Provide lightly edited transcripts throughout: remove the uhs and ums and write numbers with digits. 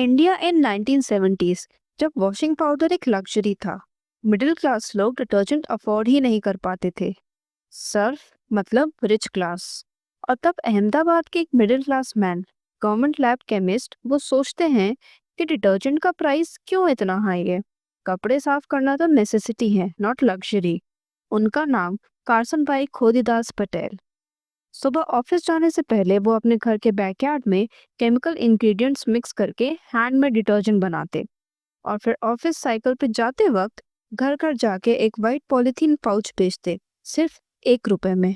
India in 1970s, जब washing powder एक luxury था, मिडिल क्लास लोग डिटर्जेंट अफोर्ड ही नहीं कर पाते थे। सर्फ मतलब रिच क्लास। और तब अहमदाबाद के एक middle class man, government lab chemist, वो सोचते हैं कि डिटर्जेंट का प्राइस क्यों इतना हाई है। कपड़े साफ करना तो नेसेसिटी है, नॉट लग्जरी। उनका नाम कार्सन भाई खोदीदास पटेल। सुबह ऑफिस जाने से पहले वो अपने घर के बैकयार्ड में केमिकल इंग्रेडिएंट्स मिक्स करके हैंडमेड डिटर्जेंट बनाते और फिर ऑफिस साइकिल पे जाते वक्त घर घर जाके एक वाइट पॉलिथीन पाउच बेचते, सिर्फ 1 रुपए में,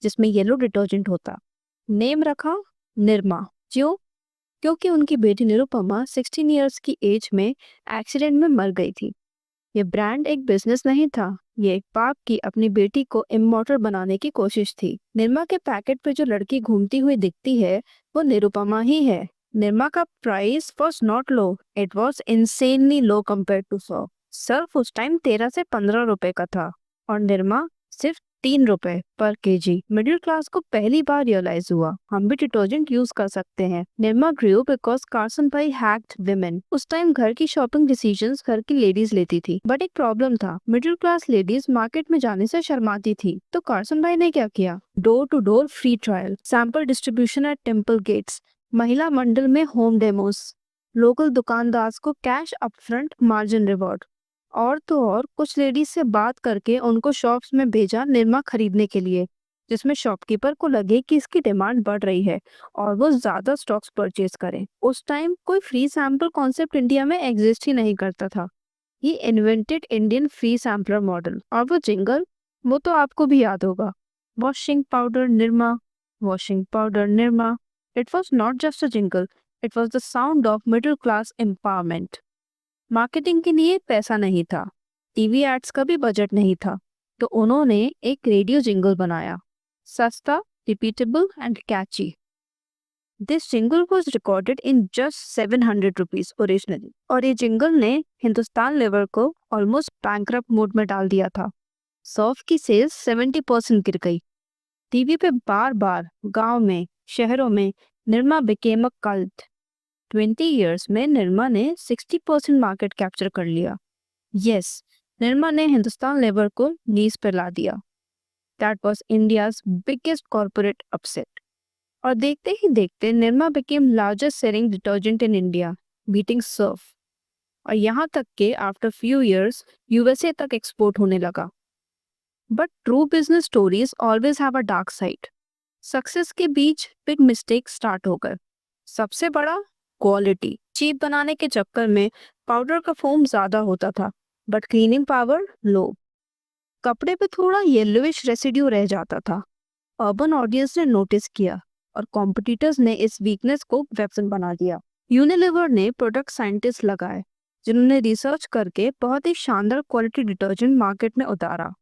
जिसमें येलो डिटर्जेंट होता। नेम रखा निरमा। क्यों? क्योंकि उनकी बेटी निरुपमा 16 इयर्स की एज में एक्सीडेंट में मर गई थी। ये ब्रांड एक बिजनेस नहीं था, ये एक बाप की अपनी बेटी को इमॉर्टल बनाने की कोशिश थी। निरमा के पैकेट पे जो लड़की घूमती हुई दिखती है, वो निरुपमा ही है। निरमा का price was not low, it was insanely low compare to Surf. Surf उस टाइम 13 से 15 रुपए का था और निरमा सिर्फ 3 रुपए पर केजी। मिडिल क्लास को पहली बार रियलाइज हुआ हम भी डिटर्जेंट यूज कर सकते हैं। निरमा ग्रू बिकॉज कार्सन भाई हैक्ड विमेन। उस टाइम घर की शॉपिंग डिसीजंस घर की लेडीज लेती थी, बट एक प्रॉब्लम था, मिडिल क्लास लेडीज मार्केट में जाने से शर्माती थी। तो कार्सन भाई ने क्या किया? Door to door free trial, sample distribution at temple gates, महिला मंडल में होम डेमोस, लोकल दुकानदार को कैश अपफ्रंट मार्जिन रिवॉर्ड। और तो और कुछ लेडीज से बात करके उनको शॉप्स में भेजा निरमा खरीदने के लिए, जिसमें शॉपकीपर को लगे कि इसकी डिमांड बढ़ रही है और वो ज्यादा स्टॉक्स परचेज करें। उस टाइम कोई फ्री सैंपल कॉन्सेप्ट इंडिया में एग्जिस्ट ही नहीं करता था। He invented Indian free sampler model. और वो जिंगल, वो तो आपको भी याद होगा, washing powder Nirma, washing powder Nirma. It was not just a jingle, it was the sound of middle class empowerment. Marketing के लिए पैसा नहीं था, टीवी एड्स का भी बजट नहीं था, तो उन्होंने एक रेडियो जिंगल बनाया, सस्ता, repeatable and catchy. This jingle was recorded in just 700 rupees originally, और ये जिंगल ने हिंदुस्तान लेवर को ऑलमोस्ट बैंकरप्ट मोड में डाल दिया था। सर्फ की सेल्स 70% गिर गई। टीवी पे बार बार गांव में, शहरों में Nirma became a cult. 20 years में निरमा ने 60% मार्केट कैप्चर कर लिया। यस, निरमा ने हिंदुस्तान लेवर को नीज पर ला दिया। That was India's biggest corporate upset. और देखते ही देखते Nirma became largest selling detergent in India, beating Surf. और यहाँ तक के आफ्टर फ्यू ईयर्स यूएसए तक एक्सपोर्ट होने लगा। But true business stories always have a dark side. Success के बीच बिग मिस्टेक स्टार्ट हो गए। सबसे बड़ा, क्वालिटी। चीप बनाने के चक्कर में पाउडर का फोम ज्यादा होता था, बट क्लीनिंग पावर लो। कपड़े पे थोड़ा येलोइश रेसिड्यू रह जाता था। अर्बन ऑडियंस ने नोटिस किया और कॉम्पिटिटर्स ने इस वीकनेस को वेपन बना दिया। यूनिलीवर ने प्रोडक्ट साइंटिस्ट लगाए, जिन्होंने रिसर्च करके बहुत ही शानदार क्वालिटी डिटर्जेंट मार्केट में उतारा।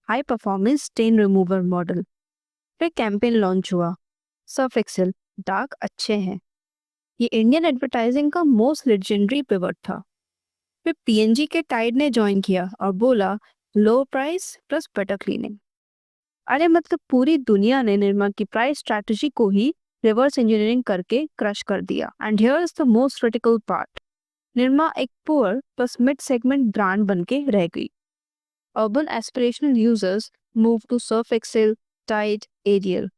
High performance stain remover model. फिर कैंपेन लॉन्च हुआ, सर्फ एक्सेल, दाग अच्छे हैं। ये इंडियन एडवर्टाइजिंग का मोस्ट लेजेंडरी पिवट था। फिर पीएनजी के टाइड ने ज्वाइन किया और बोला लो प्राइस प्लस बेटर क्लीनिंग। अरे मतलब पूरी दुनिया ने निरमा की प्राइस स्ट्रैटेजी को ही रिवर्स इंजीनियरिंग करके क्रश कर दिया। And here is the most critical part, Nirma एक poor plus mid segment brand बनके रह गई। Urban aspirational users move to Surf Excel, Tide, Ariel.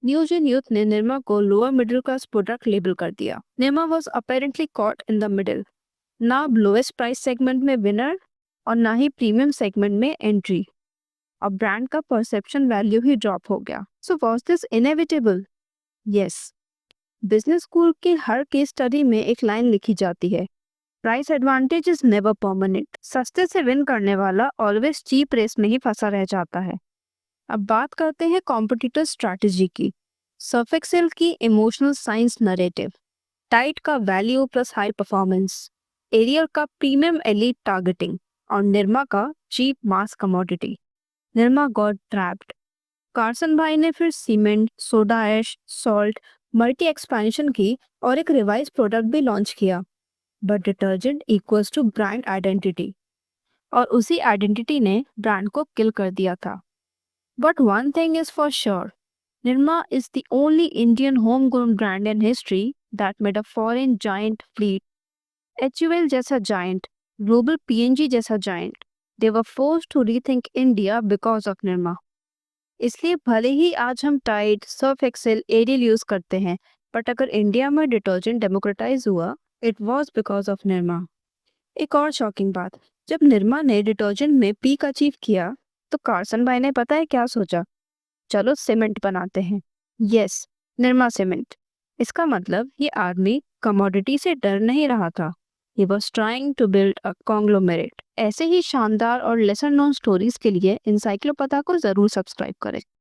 New gen youth ने निरमा को lower middle class product label कर दिया। Nirma was apparently caught in the middle, ना lowest price segment में विनर और ना ही प्रीमियम सेगमेंट में एंट्री। और ब्रांड का परसेप्शन वैल्यू ही ड्रॉप हो गया। So was this inevitable? Yes. Business school के हर केस स्टडी में एक लाइन लिखी जाती है, price advantage is never permanent. सस्ते से विन करने वाला ऑलवेज चीप रेस में ही फंसा रह जाता है। अब बात करते हैं कॉम्पिटिटर स्ट्रैटेजी की। सर्फ एक्सेल की इमोशनल साइंस नरेटिव, टाइट का value plus high performance, Ariel का प्रीमियम एलीट टारगेटिंग और निरमा का cheap mass commodity. Nirma got trapped. Karsan bhai ने फिर cement, soda ash, salt, multi expansion की और एक रिवाइज प्रोडक्ट भी लॉन्च किया। But detergent equals to brand identity, और उसी आइडेंटिटी ने ब्रांड को किल कर दिया था। But one thing is for sure, Nirma is the only Indian homegrown brand in history that made a foreign giant fleet. HUL जैसा giant, global PNG जैसा giant, they were forced to rethink India because of Nirma. इसलिए भले ही आज हम Tide, Surf Excel, Ariel use करते हैं, but अगर इंडिया में डिटर्जेंट डेमोक्रेटाइज हुआ, it was because of Nirma. एक और शॉकिंग बात, जब निर्मा ने डिटर्जेंट में पीक अचीव किया, तो कार्सन भाई ने पता है क्या सोचा? चलो सीमेंट बनाते हैं. Yes, Nirma cement. इसका मतलब ये आदमी कमोडिटी से डर नहीं रहा था. He was trying to build a conglomerate. ऐसे ही शानदार और लेसर नोन स्टोरीज के लिए इनसाइक्लोपीडिया को जरूर सब्सक्राइब करें.